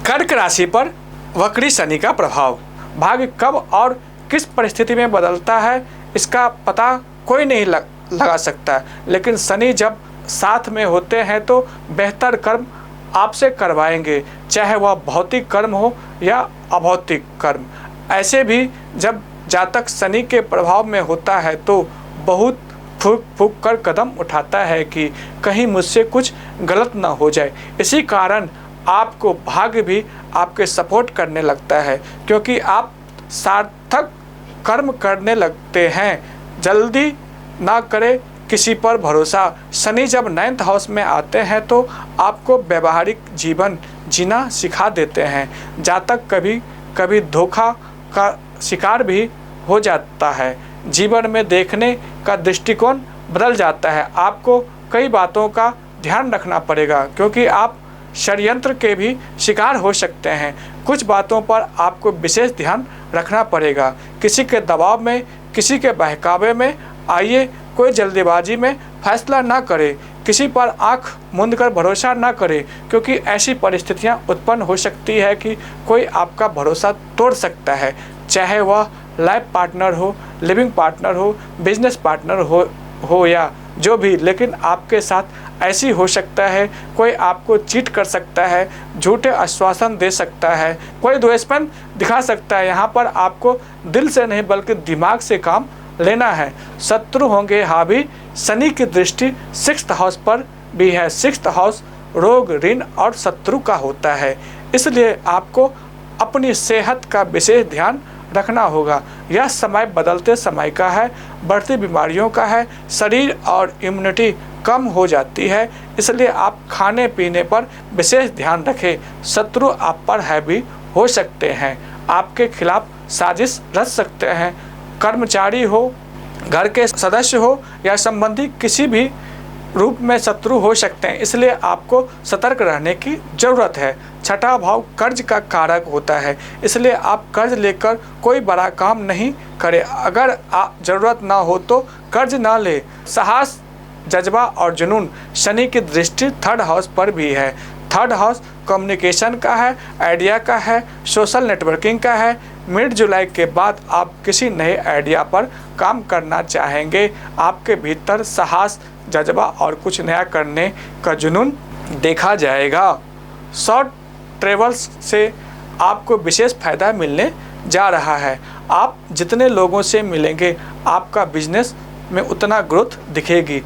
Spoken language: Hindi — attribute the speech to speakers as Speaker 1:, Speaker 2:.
Speaker 1: कर्क राशि पर वक्री शनि का प्रभाव। भाग्य कब और किस परिस्थिति में बदलता है इसका पता कोई नहीं लगा सकता, लेकिन शनि जब साथ में होते हैं तो बेहतर कर्म आपसे करवाएंगे, चाहे वह भौतिक कर्म हो या अभौतिक कर्म। ऐसे भी जब जातक शनि के प्रभाव में होता है तो बहुत फूक फूक कर कदम उठाता है कि कहीं मुझसे कुछ गलत ना हो जाए। इसी कारण आपको भाग्य भी आपके सपोर्ट करने लगता है, क्योंकि आप सार्थक कर्म करने लगते हैं। जल्दी ना करें किसी पर भरोसा। शनि जब 9th हाउस में आते हैं तो आपको व्यवहारिक जीवन जीना सिखा देते हैं। जातक कभी कभी धोखा का शिकार भी हो जाता है। जीवन में देखने का दृष्टिकोण बदल जाता है। आपको कई बातों का ध्यान रखना पड़ेगा, क्योंकि आप षड्यंत्र के भी शिकार हो सकते हैं। कुछ बातों पर आपको विशेष ध्यान रखना पड़ेगा। किसी के दबाव में, किसी के बहकावे में आइए कोई जल्दबाजी में फैसला ना करें। किसी पर आंख मूंद कर भरोसा ना करें, क्योंकि ऐसी परिस्थितियां उत्पन्न हो सकती है कि कोई आपका भरोसा तोड़ सकता है, चाहे वह लाइफ पार्टनर हो, लिविंग पार्टनर हो, बिजनेस पार्टनर हो या जो भी। लेकिन आपके साथ ऐसी हो सकता है, कोई आपको चीट कर सकता है, झूठे आश्वासन दे सकता है, कोई द्वेषपन दिखा सकता है। यहाँ पर आपको दिल से नहीं बल्कि दिमाग से काम लेना है। शत्रु होंगे हावी। शनि की दृष्टि 6th हाउस पर भी है। 6th हाउस रोग, ऋण और शत्रु का होता है, इसलिए आपको अपनी सेहत का विशेष ध्यान रखना होगा। यह समय बदलते समय का है, बढ़ती बीमारियों का है। शरीर और इम्यूनिटी कम हो जाती है, इसलिए आप खाने पीने पर विशेष ध्यान रखें। शत्रु आप पर हावी हो सकते हैं, आपके खिलाफ साजिश रच सकते हैं। कर्मचारी हो, घर के सदस्य हो या संबंधी किसी भी रूप में शत्रु हो सकते हैं, इसलिए आपको सतर्क रहने की ज़रूरत है। 6ठा भाव कर्ज का कारक होता है, इसलिए आप कर्ज लेकर कोई बड़ा काम नहीं करें। अगर ज़रूरत ना हो तो कर्ज ना ले। साहस, जज्बा और जुनून। शनि की दृष्टि 3rd हाउस पर भी है। 3rd हाउस कम्युनिकेशन का है, आइडिया का है, सोशल नेटवर्किंग का है। मिड जुलाई के बाद आप किसी नए आइडिया पर काम करना चाहेंगे। आपके भीतर साहस, जज्बा और कुछ नया करने का जुनून देखा जाएगा। शॉर्ट ट्रेवल्स से आपको विशेष फायदा मिलने जा रहा है। आप जितने लोगों से मिलेंगे आपका बिजनेस में उतना ग्रोथ दिखेगी।